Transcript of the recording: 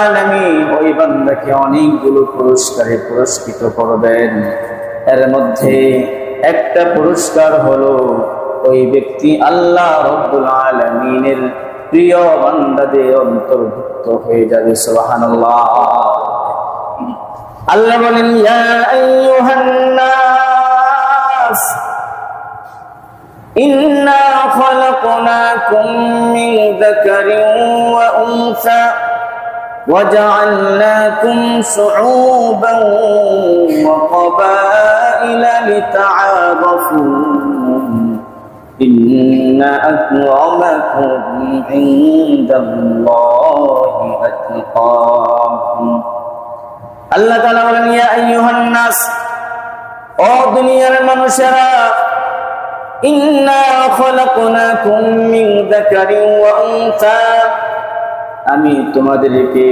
আলামিন ওই বান্দাকে অনেকগুলো পুরস্কারে পুরস্কৃত করবেন। এর মধ্যে একটা পুরস্কার হলো ওই ব্যক্তি আল্লাহ রাব্বুল আলামিনের প্রিয় বান্দাদের অন্তর্ভুক্ত হয়ে যাবে। সুবহানাল্লাহ। আল্লাহ বলেন, ইয়া আইয়ুহান নাস ইন্না খালাকনাকুম মিন যাকারিন ওয়া উনসা وجعلناكم شعوبا وقبائل لتعارفوا إن أكرمكم عند الله أتقاكم আল্লাহ তাআলা বলেন, ইয়া আইয়ুহান নাস, ও দুনিয়ার মানুষেরা, ইন্না খালাকনাকুম মিন যাকারিন ওয়া উনসা, আমি তোমাদেরকে